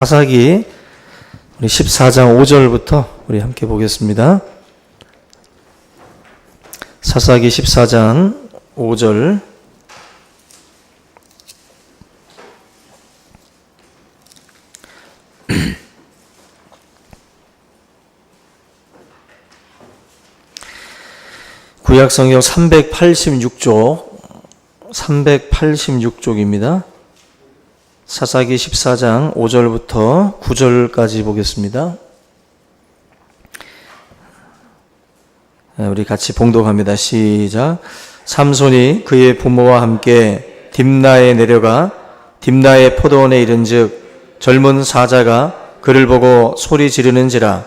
사사기 우리 14장 5절부터 우리 함께 보겠습니다. 사사기 14장 5절. 구약성경 386쪽입니다. 사사기 14장 5절부터 9절까지 보겠습니다. 우리 같이 봉독합니다. 시작. 삼손이 그의 부모와 함께 딥나에 내려가 딥나의 포도원에 이른즉 젊은 사자가 그를 보고 소리 지르는지라.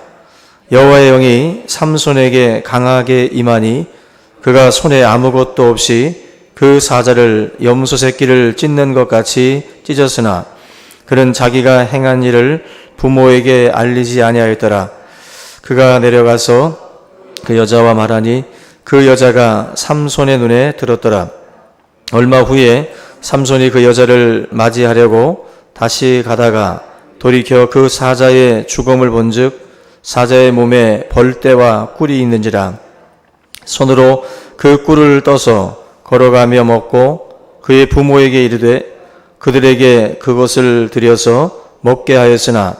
여호와의 영이 삼손에게 강하게 임하니 그가 손에 아무것도 없이 그 사자를 염소 새끼를 찢는 것 같이 찢었으나 그는 자기가 행한 일을 부모에게 알리지 아니하였더라. 그가 내려가서 그 여자와 말하니 그 여자가 삼손의 눈에 들었더라. 얼마 후에 삼손이 그 여자를 맞이하려고 다시 가다가 돌이켜 그 사자의 죽음을 본즉 사자의 몸에 벌떼와 꿀이 있는지라. 손으로 그 꿀을 떠서 걸어가며 먹고 그의 부모에게 이르되 그들에게 그것을 드려서 먹게 하였으나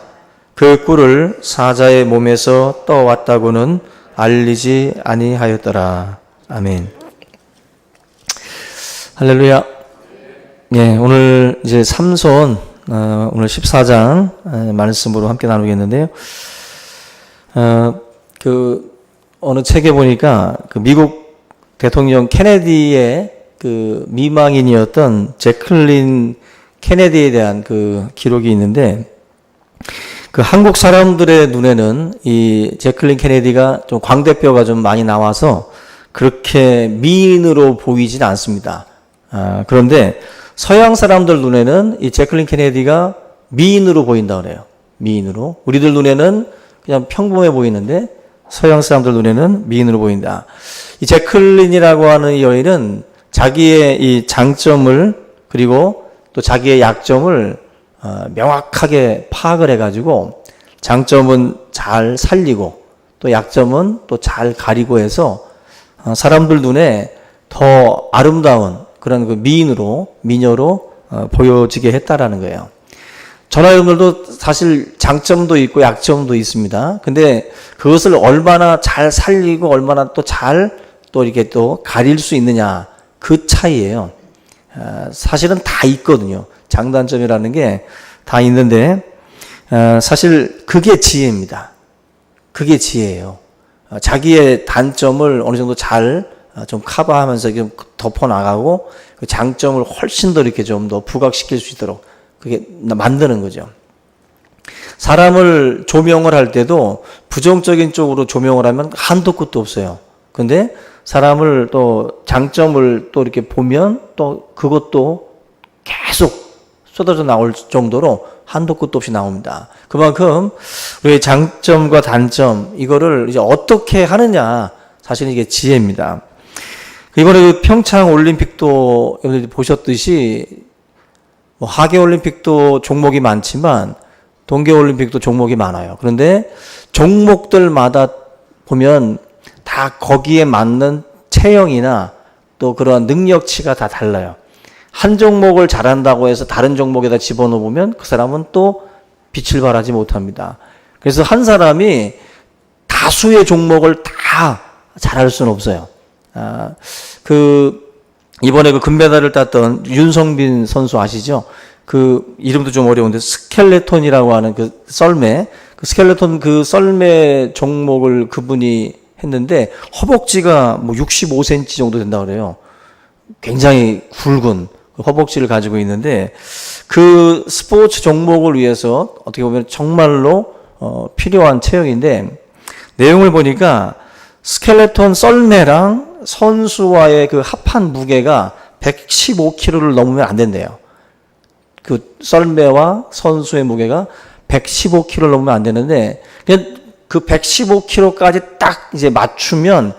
그 꿀을 사자의 몸에서 떠왔다고는 알리지 아니하였더라. 아멘. 할렐루야. 예, 오늘 이제 삼손 오늘 14장 말씀으로 함께 나누겠는데요. 어느 책에 보니까 그 미국 대통령 케네디의 그 미망인이었던 제클린 케네디에 대한 그 기록이 있는데, 그 한국 사람들의 눈에는 이 제클린 케네디가 좀 광대뼈가 좀 많이 나와서 그렇게 미인으로 보이진 않습니다. 그런데 서양 사람들 눈에는 이 제클린 케네디가 미인으로 보인다 그래요. 미인으로. 우리들 눈에는 그냥 평범해 보이는데 서양 사람들 눈에는 미인으로 보인다. 이 제클린이라고 하는 이 여인은 자기의 이 장점을 그리고 또 자기의 약점을 명확하게 파악을 해가지고 장점은 잘 살리고 또 약점은 또 잘 가리고 해서 사람들 눈에 더 아름다운 그런 그 미녀로 보여지게 했다라는 거예요. 저나 여러분들도 사실 장점도 있고 약점도 있습니다. 근데 그것을 얼마나 잘 살리고 얼마나 또 이렇게 또 가릴 수 있느냐, 그 차이예요. 사실은 다 있거든요. 장단점이라는 게 다 있는데 사실 그게 지혜입니다. 그게 지혜예요. 자기의 단점을 어느 정도 잘 좀 커버하면서 좀 덮어나가고 그 장점을 훨씬 더 이렇게 좀 더 부각시킬 수 있도록 그게 만드는 거죠. 사람을 조명을 할 때도 부정적인 쪽으로 조명을 하면 한도 끝도 없어요. 근데 사람을 또 장점을 또 이렇게 보면 또 그것도 계속 쏟아져 나올 정도로 한도 끝도 없이 나옵니다. 그만큼 우리의 장점과 단점 이거를 이제 어떻게 하느냐, 사실 이게 지혜입니다. 이번에 그 평창 올림픽도 여러분들 보셨듯이 뭐 하계 올림픽도 종목이 많지만 동계 올림픽도 종목이 많아요. 그런데 종목들마다 보면 다 거기에 맞는 체형이나 또 그런 능력치가 다 달라요. 한 종목을 잘한다고 해서 다른 종목에다 집어넣으면 그 사람은 또 빛을 발하지 못합니다. 그래서 한 사람이 다수의 종목을 다 잘할 수는 없어요. 이번에 그 금메달을 땄던 윤성빈 선수 아시죠? 그 이름도 좀 어려운데 스켈레톤이라고 하는 그 썰매, 그 스켈레톤 그 썰매 종목을 그분이 했는데 허벅지가 뭐 65cm 정도 된다고 그래요. 굉장히 굵은 허벅지를 가지고 있는데 그 스포츠 종목을 위해서 어떻게 보면 정말로 필요한 체형인데, 내용을 보니까 스켈레톤 썰매랑 선수와의 그 합한 무게가 115kg를 넘으면 안 된대요. 그 썰매와 선수의 무게가 115kg를 넘으면 안 되는데, 그 115kg까지 딱 이제 맞추면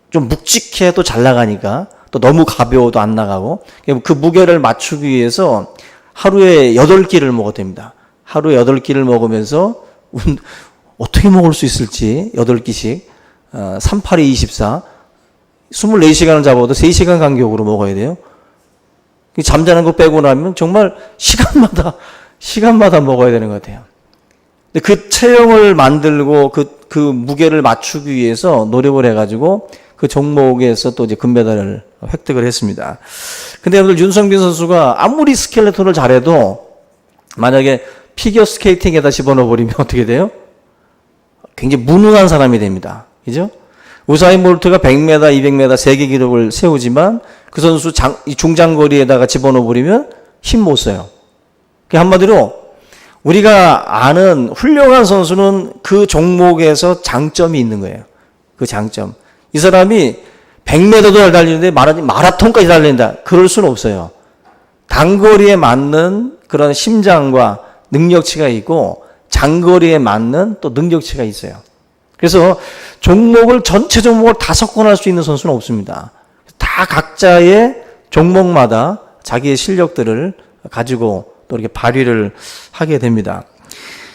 좀 묵직해도 잘 나가니까, 또 너무 가벼워도 안 나가고, 그 무게를 맞추기 위해서 하루에 8끼를 먹어도 됩니다. 하루에 8끼를 먹으면서 어떻게 먹을 수 있을지 8끼씩 3, 8이 24 24시간을 잡아도 3시간 간격으로 먹어야 돼요. 잠자는 거 빼고 나면 정말 시간마다 먹어야 되는 것 같아요. 근데 그 체형을 만들고 그 무게를 맞추기 위해서 노력을 해가지고 그 종목에서 또 이제 금메달을 획득을 했습니다. 근데 여러분들 윤성빈 선수가 아무리 스켈레톤을 잘해도 만약에 피겨 스케이팅에다 집어넣어 버리면 어떻게 돼요? 굉장히 무능한 사람이 됩니다. 그죠? 우사인 볼트가 100m, 200m 세계 기록을 세우지만 그 선수 중장거리에다가 집어넣어 버리면 힘 못 써요. 한마디로 우리가 아는 훌륭한 선수는 그 종목에서 장점이 있는 거예요. 그 장점. 이 사람이 100m도 잘 달리는데 마라톤까지 달린다. 그럴 수는 없어요. 단거리에 맞는 그런 심장과 능력치가 있고 장거리에 맞는 또 능력치가 있어요. 그래서 전체 종목을 다 석권할 수 있는 선수는 없습니다. 다 각자의 종목마다 자기의 실력들을 가지고 또 이렇게 발휘를 하게 됩니다.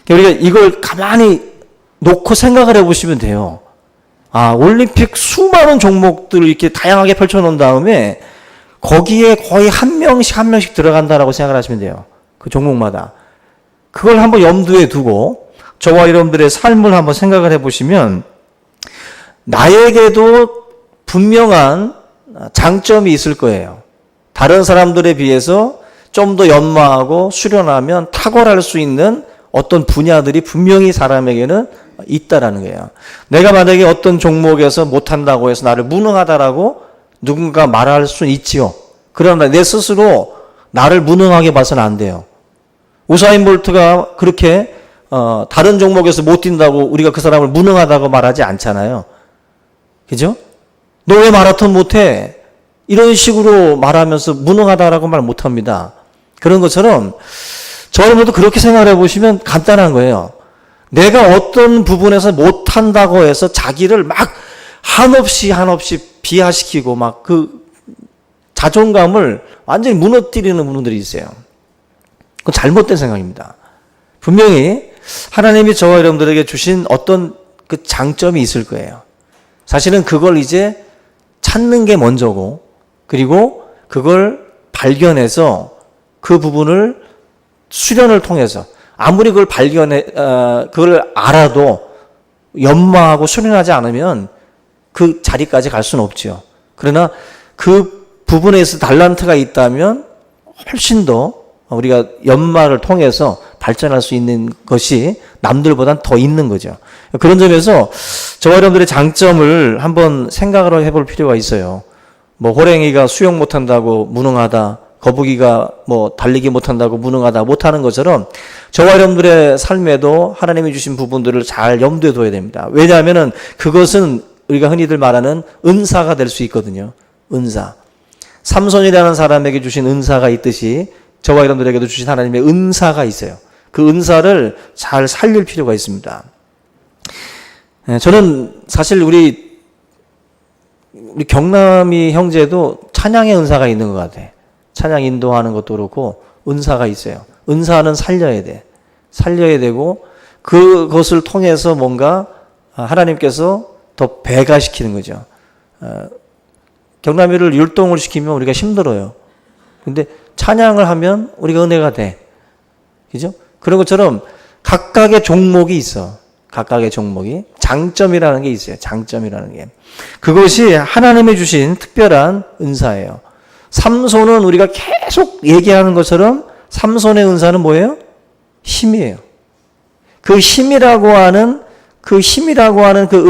우리가 이걸 가만히 놓고 생각을 해보시면 돼요. 올림픽 수많은 종목들을 이렇게 다양하게 펼쳐놓은 다음에 거기에 거의 한 명씩 들어간다라고 생각을 하시면 돼요. 그 종목마다. 그걸 한번 염두에 두고 저와 여러분들의 삶을 한번 생각을 해보시면 나에게도 분명한 장점이 있을 거예요. 다른 사람들에 비해서 좀 더 연마하고 수련하면 탁월할 수 있는 어떤 분야들이 분명히 사람에게는 있다라는 거예요. 내가 만약에 어떤 종목에서 못한다고 해서 나를 무능하다라고 누군가 말할 수는 있지요. 그러나 내 스스로 나를 무능하게 봐서는 안 돼요. 우사인 볼트가 그렇게 다른 종목에서 못 뛴다고 우리가 그 사람을 무능하다고 말하지 않잖아요. 그죠? 너 왜 마라톤 못해? 이런 식으로 말하면서 무능하다라고 말 못합니다. 그런 것처럼 저여러분도 그렇게 생각해 보시면 간단한 거예요. 내가 어떤 부분에서 못한다고 해서 자기를 막 한없이 비하시키고 막 그 자존감을 완전히 무너뜨리는 분들이 있어요. 그건 잘못된 생각입니다. 분명히 하나님이 저와 여러분들에게 주신 어떤 그 장점이 있을 거예요. 사실은 그걸 이제 찾는 게 먼저고, 그리고 그걸 발견해서 그 부분을 수련을 통해서 아무리 그걸 그걸 알아도 연마하고 수련하지 않으면 그 자리까지 갈 수는 없죠. 그러나 그 부분에서 달란트가 있다면 훨씬 더 우리가 연마를 통해서 발전할 수 있는 것이 남들보단 더 있는 거죠. 그런 점에서 저와 여러분들의 장점을 한번 생각을 해볼 필요가 있어요. 호랭이가 수영 못한다고 무능하다, 거북이가 달리기 못한다고 무능하다, 못하는 것처럼 저와 여러분들의 삶에도 하나님이 주신 부분들을 잘 염두에 둬야 됩니다. 왜냐하면 그것은 우리가 흔히들 말하는 은사가 될 수 있거든요. 은사. 삼손이라는 사람에게 주신 은사가 있듯이 저와 여러분들에게도 주신 하나님의 은사가 있어요. 그 은사를 잘 살릴 필요가 있습니다. 저는 사실 우리 경남이 형제도 찬양의 은사가 있는 것 같아. 찬양 인도하는 것도 그렇고 은사가 있어요. 은사는 살려야 돼. 살려야 되고 그것을 통해서 뭔가 하나님께서 더 배가시키는 거죠. 경남이를 율동을 시키면 우리가 힘들어요. 근데 찬양을 하면 우리가 은혜가 돼. 그죠? 그런 것처럼 각각의 종목이 있어. 각각의 종목이. 장점이라는 게 있어요. 장점이라는 게. 그것이 하나님이 주신 특별한 은사예요. 삼손은 우리가 계속 얘기하는 것처럼 삼손의 은사는 뭐예요? 힘이에요. 그 힘이라고 하는 그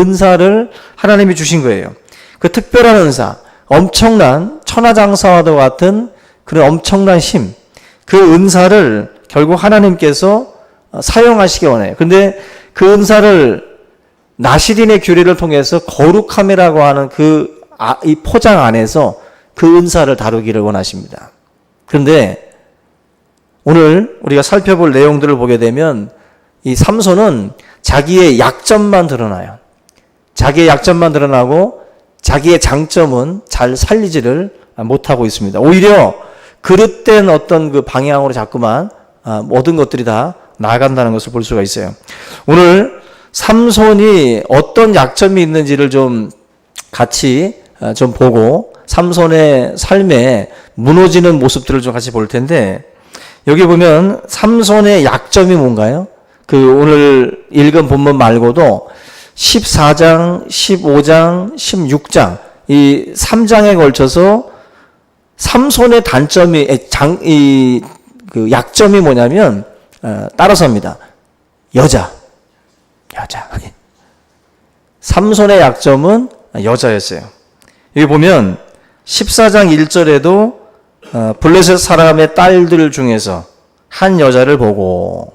은사를 하나님이 주신 거예요. 그 특별한 은사, 엄청난 천하장사와도 같은 그런 엄청난 힘, 그 은사를 결국 하나님께서 사용하시기 원해요. 근데 그 은사를 나시린의 규례를 통해서 거룩함이라고 하는 이 포장 안에서 그 은사를 다루기를 원하십니다. 그런데 오늘 우리가 살펴볼 내용들을 보게 되면 이 삼손은 자기의 약점만 드러나요. 자기의 약점만 드러나고 자기의 장점은 잘 살리지를 못하고 있습니다. 오히려 그릇된 어떤 그 방향으로 자꾸만 모든 것들이 다 나아간다는 것을 볼 수가 있어요. 오늘 삼손이 어떤 약점이 있는지를 좀 같이 좀 보고 삼손의 삶에 무너지는 모습들을 좀 같이 볼 텐데, 여기 보면 삼손의 약점이 뭔가요? 그 오늘 읽은 본문 말고도 14장, 15장, 16장 이 3장에 걸쳐서 삼손의 그 약점이 뭐냐면 따라서입니다. 여자. 삼손의 약점은 여자였어요. 여기 보면 14장 1절에도 블레셋 사람의 딸들 중에서 한 여자를 보고,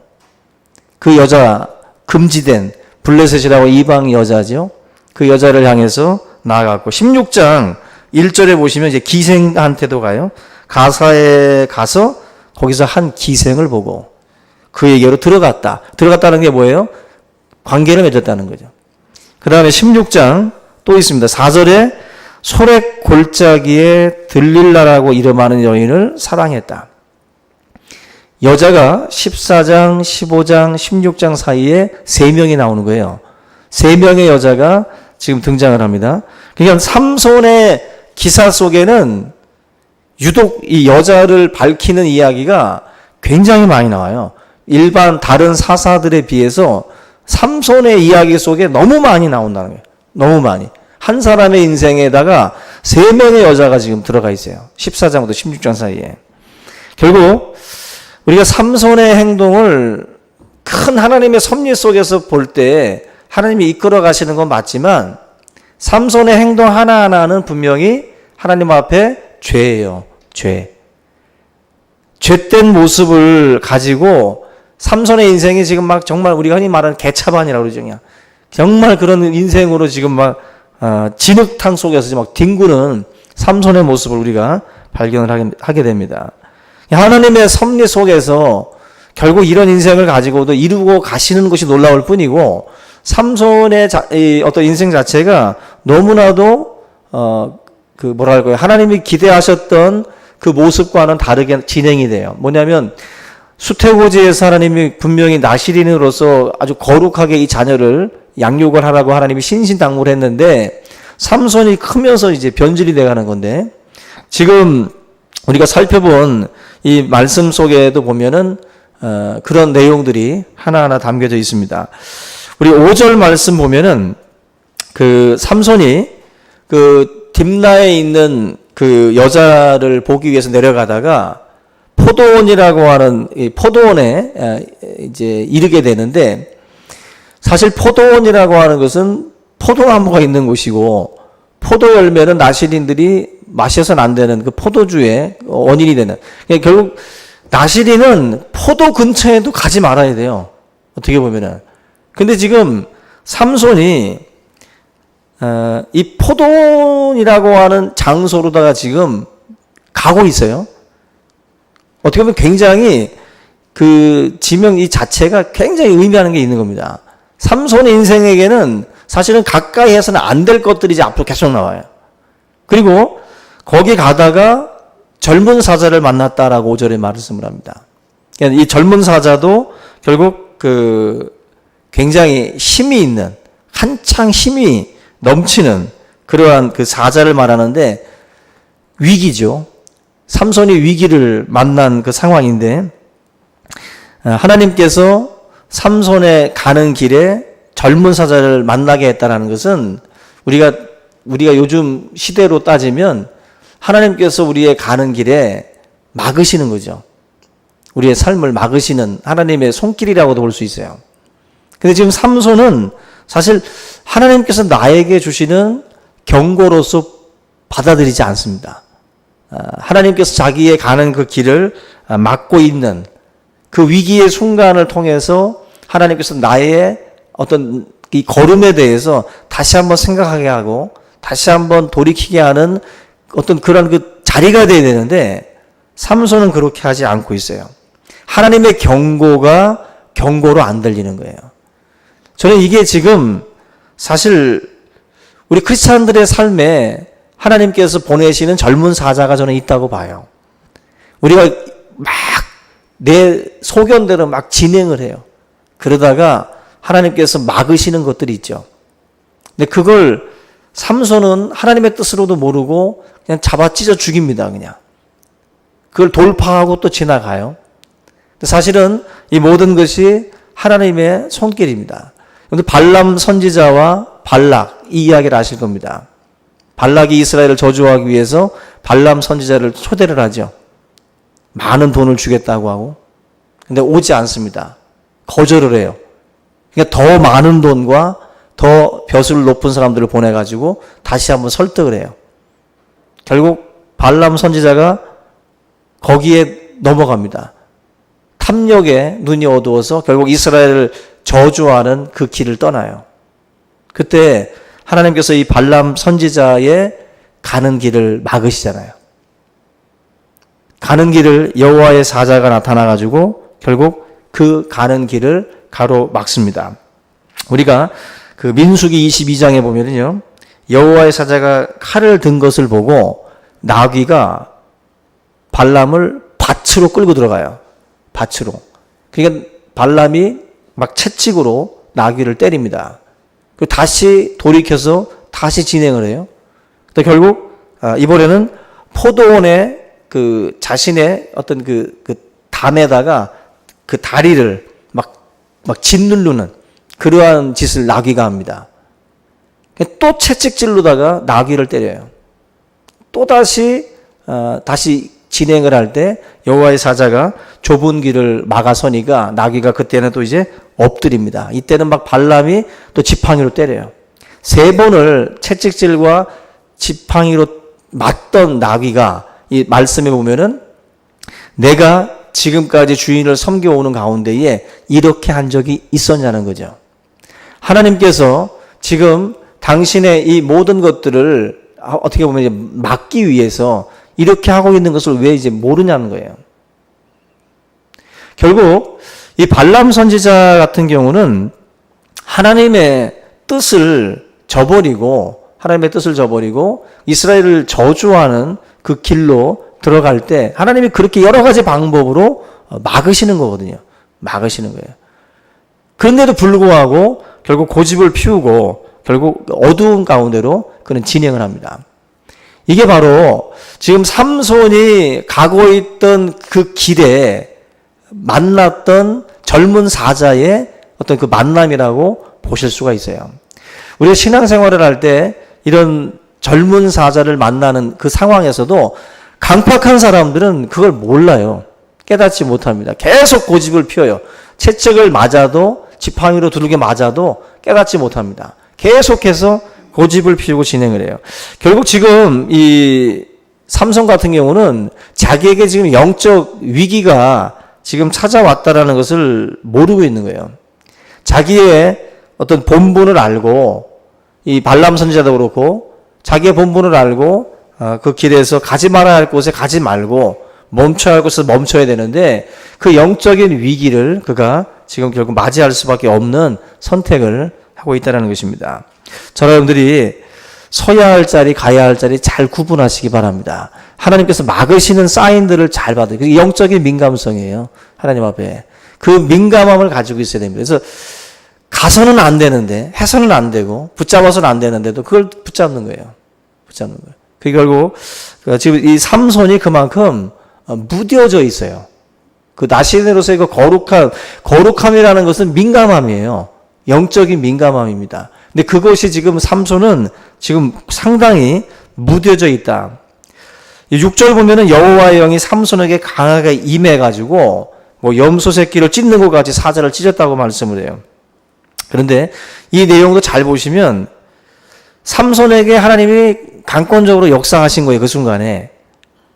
그 여자 금지된 블레셋이라고 이방 여자죠. 그 여자를 향해서 나아갔고, 16장 1절에 보시면 이제 기생한테도 가요. 가사에 가서 거기서 한 기생을 보고 그에게로 들어갔다는 게 뭐예요? 관계를 맺었다는 거죠. 그 다음에 16장 또 있습니다. 4절에 소렉 골짜기에 들릴라라고 이름하는 여인을 사랑했다. 여자가 14장, 15장, 16장 사이에 3명이 나오는 거예요. 3명의 여자가 지금 등장을 합니다. 그러니까 삼손의 기사 속에는 유독 이 여자를 밝히는 이야기가 굉장히 많이 나와요. 일반 다른 사사들에 비해서 삼손의 이야기 속에 너무 많이 나온다는 거예요. 너무 많이. 한 사람의 인생에다가 3명의 여자가 지금 들어가 있어요. 14장부터 16장 사이에. 결국 우리가 삼손의 행동을 큰 하나님의 섭리 속에서 볼 때 하나님이 이끌어 가시는 건 맞지만, 삼손의 행동 하나하나는 분명히 하나님 앞에 죄예요. 죄된 모습을 가지고 삼손의 인생이 지금 막 정말 우리가 흔히 말하는 개차반이라고 그러죠. 그냥 정말 그런 인생으로 지금 막 진흙탕 속에서 막 뒹구는 삼손의 모습을 우리가 발견을 하게 됩니다. 하나님의 섭리 속에서 결국 이런 인생을 가지고도 이루고 가시는 것이 놀라울 뿐이고, 삼손의 어떤 인생 자체가 너무나도 하나님이 기대하셨던 그 모습과는 다르게 진행이 돼요. 뭐냐면 수태고지에서 하나님이 분명히 나시린으로서 아주 거룩하게 이 자녀를 양육을 하라고 하나님이 신신당부를 했는데, 삼손이 크면서 이제 변질이 돼가는 건데, 지금 우리가 살펴본 이 말씀 속에도 보면은 그런 내용들이 하나하나 담겨져 있습니다. 우리 5절 말씀 보면은 그 삼손이 그 딥나에 있는 그 여자를 보기 위해서 내려가다가 포도원이라고 하는 이 포도원에 이제 이르게 되는데, 사실 포도원이라고 하는 것은 포도나무가 있는 곳이고, 포도 열매는 나시린들이 마셔서는 안 되는 그 포도주의 원인이 되는. 그러니까 결국 나시린은 포도 근처에도 가지 말아야 돼요. 어떻게 보면은. 근데 지금 삼손이 이 포도원이라고 하는 장소로다가 지금 가고 있어요. 어떻게 보면 굉장히 그 지명 이 자체가 굉장히 의미하는 게 있는 겁니다. 삼손의 인생에게는 사실은 가까이 해서는 안 될 것들이 이제 앞으로 계속 나와요. 그리고 거기 가다가 젊은 사자를 만났다라고 5절에 말씀을 합니다. 이 젊은 사자도 결국 그 굉장히 힘이 있는, 한창 힘이 넘치는 그러한 그 사자를 말하는데, 위기죠. 삼손이 위기를 만난 그 상황인데, 하나님께서 삼손의 가는 길에 젊은 사자를 만나게 했다는 것은 우리가 요즘 시대로 따지면 하나님께서 우리의 가는 길에 막으시는 거죠. 우리의 삶을 막으시는 하나님의 손길이라고도 볼 수 있어요. 근데 지금 삼손은 사실 하나님께서 나에게 주시는 경고로서 받아들이지 않습니다. 하나님께서 자기의 가는 그 길을 막고 있는 그 위기의 순간을 통해서 하나님께서 나의 어떤 이 걸음에 대해서 다시 한번 생각하게 하고 다시 한번 돌이키게 하는 어떤 그런 그 자리가 되어야 되는데, 삼손은 그렇게 하지 않고 있어요. 하나님의 경고가 경고로 안 들리는 거예요. 저는 이게 지금 사실 우리 크리스찬들의 삶에 하나님께서 보내시는 젊은 사자가 저는 있다고 봐요. 우리가 막 내 소견대로 막 진행을 해요. 그러다가 하나님께서 막으시는 것들이 있죠. 근데 그걸 삼손은 하나님의 뜻으로도 모르고 그냥 잡아 찢어 죽입니다. 그냥. 그걸 돌파하고 또 지나가요. 사실은 이 모든 것이 하나님의 손길입니다. 근데 발람 선지자와 발락 이 이야기를 아실 겁니다. 발락이 이스라엘을 저주하기 위해서 발람 선지자를 초대를 하죠. 많은 돈을 주겠다고 하고. 근데 오지 않습니다. 거절을 해요. 그러니까 더 많은 돈과 더 벼슬 높은 사람들을 보내가지고 다시 한번 설득을 해요. 결국 발람 선지자가 거기에 넘어갑니다. 탐욕에 눈이 어두워서 결국 이스라엘을 저주하는 그 길을 떠나요. 그때 하나님께서 이 발람 선지자의 가는 길을 막으시잖아요. 가는 길을 여호와의 사자가 나타나가지고 결국 그 가는 길을 가로막습니다. 우리가 그 민수기 22장에 보면은요, 여호와의 사자가 칼을 든 것을 보고 나귀가 발람을 밭으로 끌고 들어가요. 밭으로. 그러니까 발람이 막 채찍으로 나귀를 때립니다. 그리고 다시 돌이켜서 다시 진행을 해요. 근데 결국 이번에는 포도원에 그 자신의 어떤 그 담에다가 그 다리를 막 짓누르는 그러한 짓을 나귀가 합니다. 또 채찍질로다가 나귀를 때려요. 또 다시 진행을 할 때 여호와의 사자가 좁은 길을 막아서니까 나귀가 그때는 또 이제 엎드립니다. 이때는 막 발람이 또 지팡이로 때려요. 3번을 채찍질과 지팡이로 맞던 나귀가 이 말씀에 보면은 내가 지금까지 주인을 섬겨오는 가운데에 이렇게 한 적이 있었냐는 거죠. 하나님께서 지금 당신의 이 모든 것들을 어떻게 보면 이제 막기 위해서 이렇게 하고 있는 것을 왜 이제 모르냐는 거예요. 결국 이 발람 선지자 같은 경우는 하나님의 뜻을 저버리고 이스라엘을 저주하는 그 길로 들어갈 때 하나님이 그렇게 여러 가지 방법으로 막으시는 거거든요. 막으시는 거예요. 그런데도 불구하고 결국 고집을 피우고 결국 어두운 가운데로 그는 진행을 합니다. 이게 바로 지금 삼손이 가고 있던 그 길에 만났던 젊은 사자의 어떤 그 만남이라고 보실 수가 있어요. 우리가 신앙생활을 할 때 이런 젊은 사자를 만나는 그 상황에서도 강팍한 사람들은 그걸 몰라요. 깨닫지 못합니다. 계속 고집을 피워요. 채찍을 맞아도 지팡이로 두들겨 맞아도 깨닫지 못합니다. 계속해서 고집을 피우고 진행을 해요. 결국 지금 이 삼손 같은 경우는 자기에게 지금 영적 위기가 지금 찾아왔다라는 것을 모르고 있는 거예요. 자기의 어떤 본분을 알고 이 발람 선지자도 그렇고 자기의 본분을 알고 그 길에서 가지 말아야 할 곳에 가지 말고 멈춰야 할 곳에서 멈춰야 되는데 그 영적인 위기를 그가 지금 결국 맞이할 수밖에 없는 선택을 하고 있다는 것입니다. 저와 여러분들이 서야 할 자리, 가야 할 자리 잘 구분하시기 바랍니다. 하나님께서 막으시는 사인들을 잘 받아요. 그게 영적인 민감성이에요. 하나님 앞에. 그 민감함을 가지고 있어야 됩니다. 그래서 가서는 안 되는데, 해서는 안 되고, 붙잡아서는 안 되는데도 그걸 붙잡는 거예요. 붙잡는 거예요. 그 결국 지금 이 삼손이 그만큼 무뎌져 있어요. 그 나시내로서의 그 거룩함이라는 것은 민감함이에요. 영적인 민감함입니다. 근데 그것이 지금 삼손은 지금 상당히 무뎌져 있다. 6절 보면은 여호와의 영이 삼손에게 강하게 임해가지고 뭐 염소 새끼를 찢는 것 같이 사자를 찢었다고 말씀을 해요. 그런데 이 내용도 잘 보시면 삼손에게 하나님이 강권적으로 역사하신 거예요. 그 순간에.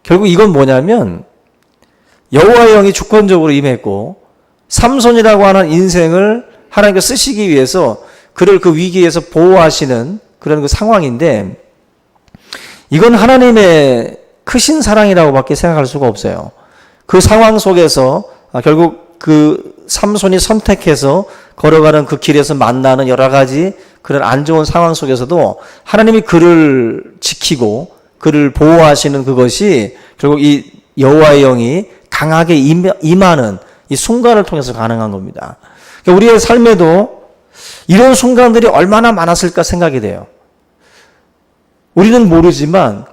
결국 이건 뭐냐면 여호와의 영이 주권적으로 임했고 삼손이라고 하는 인생을 하나님께서 쓰시기 위해서 그를 그 위기에서 보호하시는 그런 그 상황인데 이건 하나님의 크신 사랑이라고 밖에 생각할 수가 없어요. 그 상황 속에서 결국 그 삼손이 선택해서 걸어가는 그 길에서 만나는 여러 가지 그런 안 좋은 상황 속에서도 하나님이 그를 지키고 그를 보호하시는 그것이 결국 이 여호와의 영이 강하게 임하는 이 순간을 통해서 가능한 겁니다. 그러니까 우리의 삶에도 이런 순간들이 얼마나 많았을까 생각이 돼요. 우리는 모르지만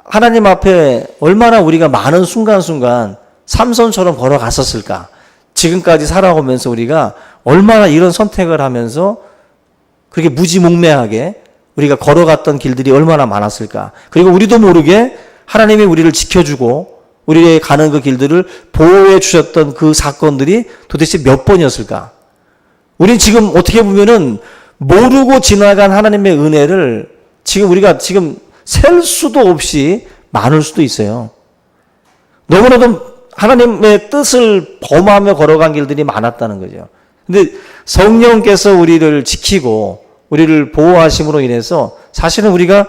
하나님 앞에 얼마나 우리가 많은 순간순간 삼손처럼 걸어갔었을까. 지금까지 살아오면서 우리가 얼마나 이런 선택을 하면서 그렇게 무지몽매하게 우리가 걸어갔던 길들이 얼마나 많았을까. 그리고 우리도 모르게 하나님이 우리를 지켜주고 우리의 가는 그 길들을 보호해 주셨던 그 사건들이 도대체 몇 번이었을까. 우린 지금 어떻게 보면은 모르고 지나간 하나님의 은혜를 지금 우리가 지금 셀 수도 없이 많을 수도 있어요. 너무나도 하나님의 뜻을 범하며 걸어간 길들이 많았다는 거죠. 근데 성령께서 우리를 지키고 우리를 보호하심으로 인해서 사실은 우리가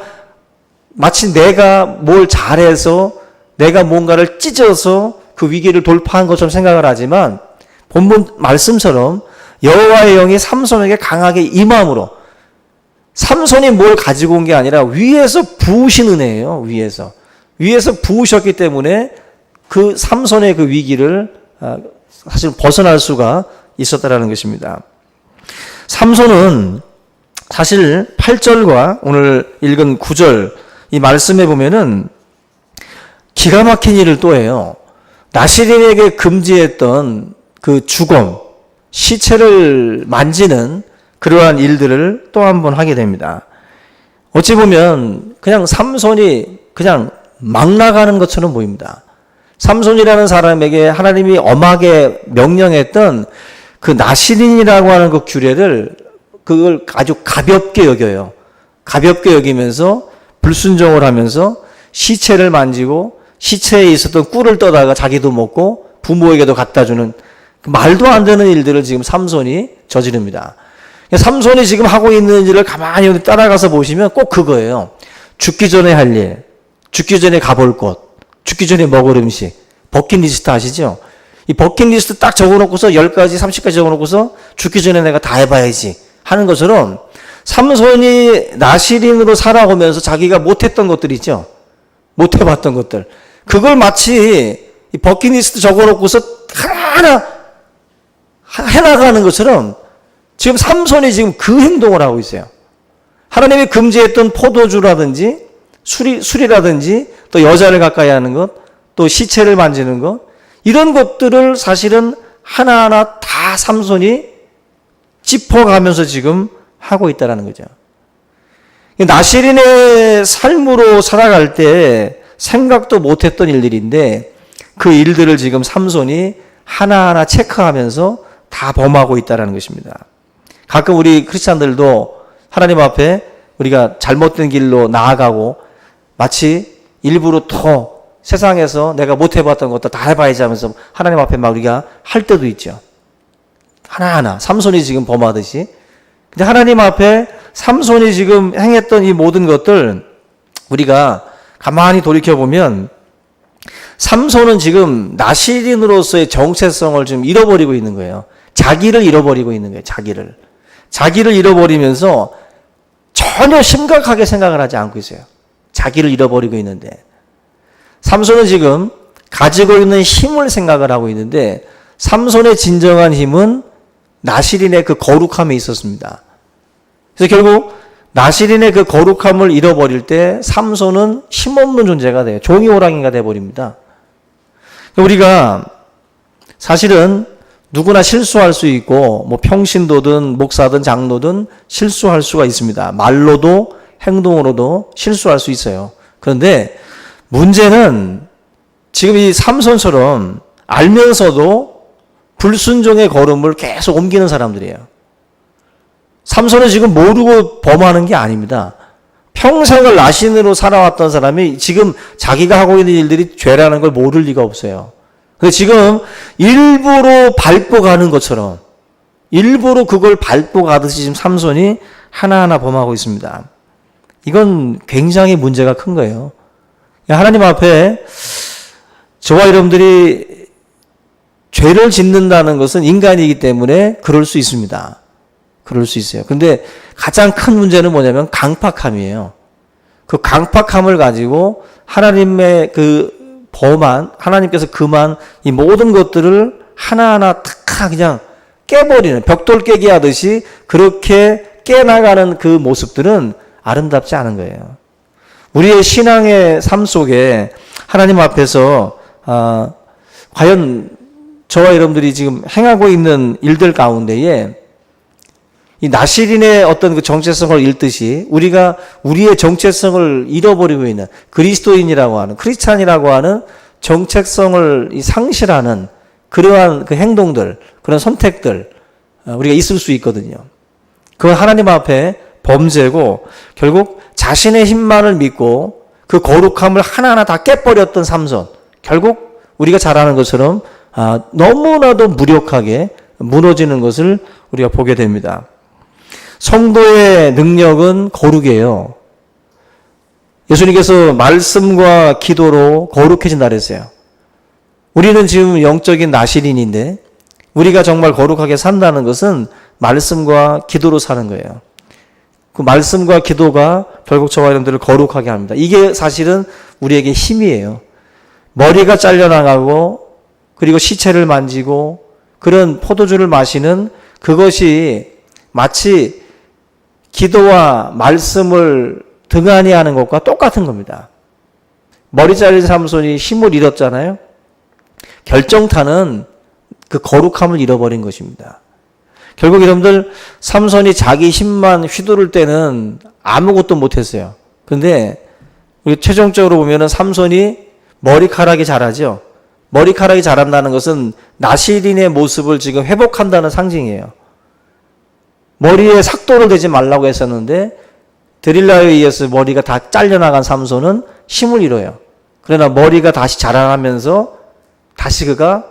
마치 내가 뭘 잘해서 내가 뭔가를 찢어서 그 위기를 돌파한 것처럼 생각을 하지만 본문 말씀처럼 여호와의 영이 삼손에게 강하게 임함으로 삼손이 뭘 가지고 온 게 아니라 위에서 부으신 은혜예요. 위에서 부으셨기 때문에 그 삼손의 그 위기를 사실 벗어날 수가 있었다라는 것입니다. 삼손은 사실 8절과 오늘 읽은 9절 이 말씀에 보면은 기가 막힌 일을 또 해요. 나시린에게 금지했던 그 주검, 시체를 만지는 그러한 일들을 또 한 번 하게 됩니다. 어찌 보면 그냥 삼손이 그냥 막 나가는 것처럼 보입니다. 삼손이라는 사람에게 하나님이 엄하게 명령했던 그 나시린이라고 하는 그 규례를 그걸 아주 가볍게 여겨요. 가볍게 여기면서 불순종을 하면서 시체를 만지고 시체에 있었던 꿀을 떠다가 자기도 먹고 부모에게도 갖다 주는 말도 안 되는 일들을 지금 삼손이 저지릅니다. 삼손이 지금 하고 있는 일을 가만히 따라가서 보시면 꼭 그거예요. 죽기 전에 할 일, 죽기 전에 가볼 곳, 죽기 전에 먹을 음식, 버킷리스트 아시죠? 이 버킷리스트 딱 적어놓고서 10가지, 30가지 적어놓고서 죽기 전에 내가 다 해봐야지 하는 것처럼 삼손이 나시린으로 살아오면서 자기가 못했던 것들 있죠? 못해봤던 것들. 그걸 마치 이 버킷리스트 적어놓고서 하나하나 해나가는 것처럼 지금 삼손이 지금 그 행동을 하고 있어요. 하나님이 금지했던 포도주라든지 술이라든지 또 여자를 가까이 하는 것, 또 시체를 만지는 것, 이런 것들을 사실은 하나하나 다 삼손이 짚어가면서 지금 하고 있다는 거죠. 나시린의 삶으로 살아갈 때 생각도 못했던 일들인데 그 일들을 지금 삼손이 하나하나 체크하면서 다 범하고 있다는 것입니다. 가끔 우리 크리스찬들도 하나님 앞에 우리가 잘못된 길로 나아가고 마치 일부러 더 세상에서 내가 못 해봤던 것도 다 해봐야지 하면서 하나님 앞에 막 우리가 할 때도 있죠. 하나하나 삼손이 지금 범하듯이. 근데 하나님 앞에 삼손이 지금 행했던 이 모든 것들 우리가 가만히 돌이켜보면 삼손은 지금 나시린으로서의 정체성을 지금 잃어버리고 있는 거예요. 자기를 잃어버리고 있는 거예요. 자기를 잃어버리면서 전혀 심각하게 생각을 하지 않고 있어요. 자기를 잃어버리고 있는데 삼손은 지금 가지고 있는 힘을 생각을 하고 있는데 삼손의 진정한 힘은 나시린의 그 거룩함에 있었습니다. 그래서 결국 나시린의 그 거룩함을 잃어버릴 때 삼손은 힘없는 존재가 돼요. 종이 호랑이가 돼버립니다. 우리가 사실은 누구나 실수할 수 있고 뭐 평신도든 목사든 장로든 실수할 수가 있습니다. 말로도 행동으로도 실수할 수 있어요. 그런데 문제는 지금 이 삼손처럼 알면서도 불순종의 걸음을 계속 옮기는 사람들이에요. 삼손은 지금 모르고 범하는 게 아닙니다. 평생을 나신으로 살아왔던 사람이 지금 자기가 하고 있는 일들이 죄라는 걸 모를 리가 없어요. 근데 지금 일부러 밟고 가는 것처럼 일부러 그걸 밟고 가듯이 지금 삼손이 하나하나 범하고 있습니다. 이건 굉장히 문제가 큰 거예요. 하나님 앞에 저와 여러분들이 죄를 짓는다는 것은 인간이기 때문에 그럴 수 있습니다. 그럴 수 있어요. 근데 가장 큰 문제는 뭐냐면 강팍함이에요. 그 강팍함을 가지고 하나님의 그 하나님께서 금한 이 모든 것들을 하나하나 탁 그냥 깨버리는, 벽돌 깨기 하듯이 그렇게 깨나가는 그 모습들은 아름답지 않은 거예요. 우리의 신앙의 삶 속에 하나님 앞에서 과연 저와 여러분들이 지금 행하고 있는 일들 가운데에 이 나시린의 어떤 그 정체성을 잃듯이 우리가 우리의 정체성을 잃어버리고 있는 그리스도인이라고 하는, 크리스찬이라고 하는 정체성을 상실하는 그러한 그 행동들, 그런 선택들 우리가 있을 수 있거든요. 그건 하나님 앞에 범죄고 결국 자신의 힘만을 믿고 그 거룩함을 하나하나 다 깨버렸던 삼손, 결국 우리가 잘 아는 것처럼 너무나도 무력하게 무너지는 것을 우리가 보게 됩니다. 성도의 능력은 거룩이에요. 예수님께서 말씀과 기도로 거룩해진다 그랬어요. 우리는 지금 영적인 나시린인데 우리가 정말 거룩하게 산다는 것은 말씀과 기도로 사는 거예요. 그 말씀과 기도가 결국 저와 여러분들을 거룩하게 합니다. 이게 사실은 우리에게 힘이에요. 머리가 잘려나가고 그리고 시체를 만지고 그런 포도주를 마시는 그것이 마치 기도와 말씀을 등한히 하는 것과 똑같은 겁니다. 머리 잘린 삼손이 힘을 잃었잖아요. 결정타는 그 거룩함을 잃어버린 것입니다. 결국 여러분들 삼손이 자기 힘만 휘두를 때는 아무것도 못했어요. 근데 우리 최종적으로 보면은 삼손이 머리카락이 자라죠. 머리카락이 자란다는 것은 나시린의 모습을 지금 회복한다는 상징이에요. 머리에 삭도를 대지 말라고 했었는데 드릴라에 의해서 머리가 다 잘려나간 삼손은 힘을 잃어요. 그러나 머리가 다시 자라나면서 다시 그가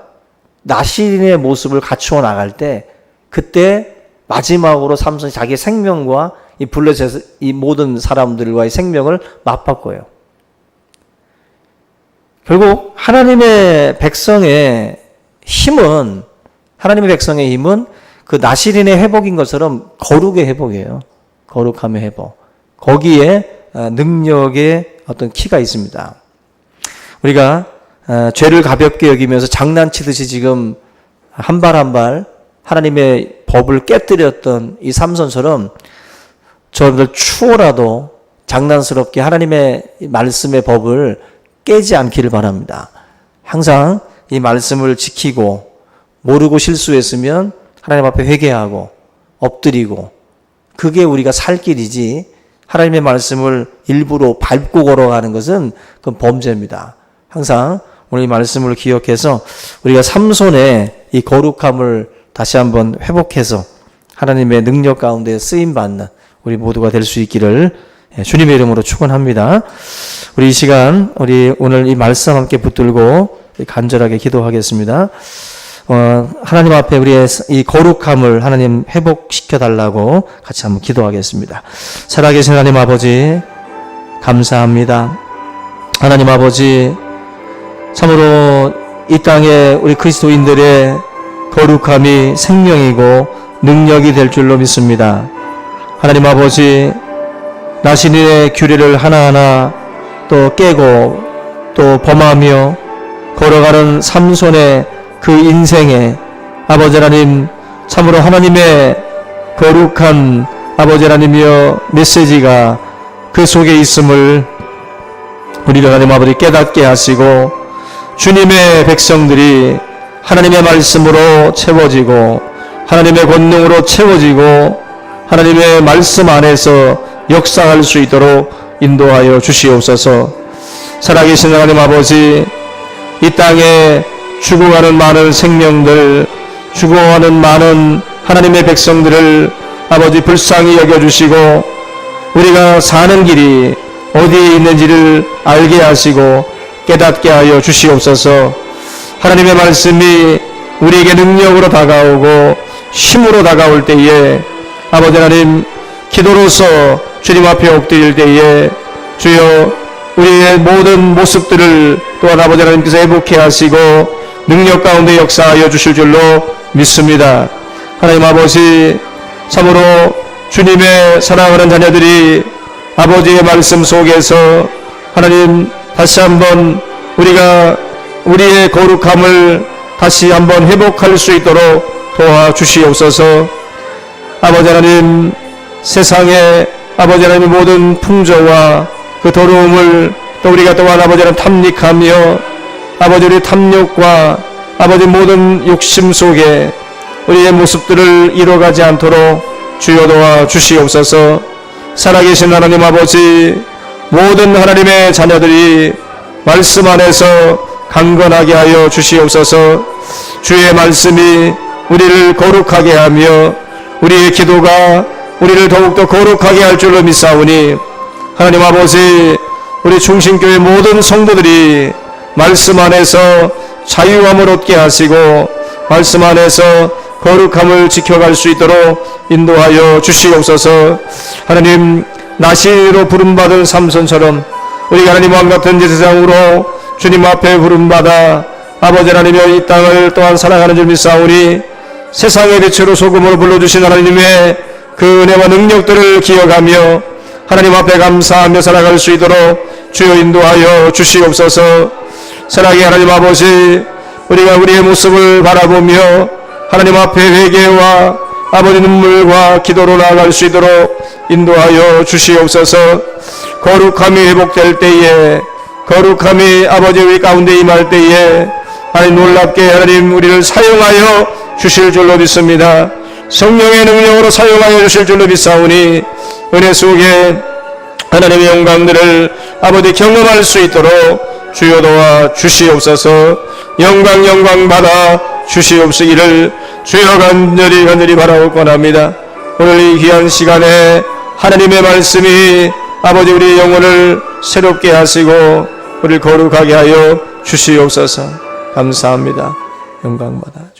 나시린의 모습을 갖추어 나갈 때 그때 마지막으로 삼손이 자기의 생명과 이 블레셋 이 모든 사람들과의 생명을 맞바꿔요. 결국 하나님의 백성의 힘은 그 나시린의 회복인 것처럼 거룩의 회복이에요. 거룩함의 회복. 거기에 능력의 어떤 키가 있습니다. 우리가 죄를 가볍게 여기면서 장난치듯이 지금 한 발 한 발 하나님의 법을 깨뜨렸던 이 삼손처럼 저분들 추호라도 장난스럽게 하나님의 말씀의 법을 깨지 않기를 바랍니다. 항상 이 말씀을 지키고 모르고 실수했으면 하나님 앞에 회개하고 엎드리고 그게 우리가 살 길이지 하나님의 말씀을 일부러 밟고 걸어가는 것은 그건 범죄입니다. 항상 오늘 이 말씀을 기억해서 우리가 삼손의 이 거룩함을 다시 한번 회복해서 하나님의 능력 가운데 쓰임받는 우리 모두가 될 수 있기를 주님의 이름으로 축원합니다. 우리 이 시간 우리 오늘 이 말씀 함께 붙들고 간절하게 기도하겠습니다. 하나님 앞에 우리의 이 거룩함을 하나님 회복시켜 달라고 같이 한번 기도하겠습니다. 살아계신 하나님 아버지 감사합니다. 하나님 아버지 참으로 이 땅에 우리 그리스도인들의 거룩함이 생명이고 능력이 될 줄로 믿습니다. 하나님 아버지 나시린의 규례를 하나하나 또 깨고 또 범하며 걸어가는 삼손의 그 인생에 아버지 하나님 참으로 하나님의 거룩한 아버지 하나님이여 메시지가 그 속에 있음을 우리를 하나님 아버지 깨닫게 하시고 주님의 백성들이 하나님의 말씀으로 채워지고 하나님의 권능으로 채워지고 하나님의 말씀 안에서 역사할 수 있도록 인도하여 주시옵소서. 살아계신 하나님 아버지 이 땅에 죽어가는 많은 생명들 죽어가는 많은 하나님의 백성들을 아버지 불쌍히 여겨주시고 우리가 사는 길이 어디에 있는지를 알게 하시고 깨닫게 하여 주시옵소서. 하나님의 말씀이 우리에게 능력으로 다가오고 힘으로 다가올 때에 아버지 하나님 기도로서 주님 앞에 엎드릴 때에 주여 우리의 모든 모습들을 또한 아버지 하나님께서 회복해 하시고 능력 가운데 역사하여 주실 줄로 믿습니다. 하나님 아버지 참으로 주님의 사랑하는 자녀들이 아버지의 말씀 속에서 하나님 다시 한번 우리가 우리의 거룩함을 다시 한번 회복할 수 있도록 도와주시옵소서. 아버지 하나님, 세상에 아버지 하나님의 모든 풍조와 그 더러움을 또 우리가 또한 아버지 하나님 탐닉하며 아버지 우리 탐욕과 아버지 모든 욕심 속에 우리의 모습들을 이뤄가지 않도록 주여 도와 주시옵소서. 살아계신 하나님 아버지, 모든 하나님의 자녀들이 말씀 안에서 강건하게 하여 주시옵소서. 주의 말씀이 우리를 거룩하게 하며 우리의 기도가 우리를 더욱더 거룩하게 할 줄로 믿사오니 하나님 아버지, 우리 충신교회 모든 성도들이 말씀 안에서 자유함을 얻게 하시고 말씀 안에서 거룩함을 지켜갈 수 있도록 인도하여 주시옵소서. 하나님, 나시로 부름받은 삼손처럼 우리가 하나님 왕같은 제사장으로 주님 앞에 부름받아 아버지 하나님여 이 땅을 또한 살아가는 줄 믿사오니 세상의 빛으로 소금으로 불러주신 하나님의 그 은혜와 능력들을 기억하며 하나님 앞에 감사하며 살아갈 수 있도록 주여 인도하여 주시옵소서. 사랑의 하나님 아버지, 우리가 우리의 모습을 바라보며 하나님 앞에 회개와 아버지 눈물과 기도로 나아갈 수 있도록 인도하여 주시옵소서. 거룩함이 회복될 때에, 거룩함이 아버지 우리 가운데 임할 때에 하나님 놀랍게 하나님 우리를 사용하여 주실 줄로 믿습니다. 성령의 능력으로 사용하여 주실 줄로 믿사오니 은혜 속에 하나님의 영광들을 아버지 경험할 수 있도록 주여 도와 주시옵소서. 영광 받아 주시옵시기를 주여 간절히 바라옵고 합니다. 오늘 이 귀한 시간에 하나님의 말씀이 아버지 우리의 영혼을 새롭게 하시고 우리를 거룩하게 하여 주시옵소서. 감사합니다. 영광 받아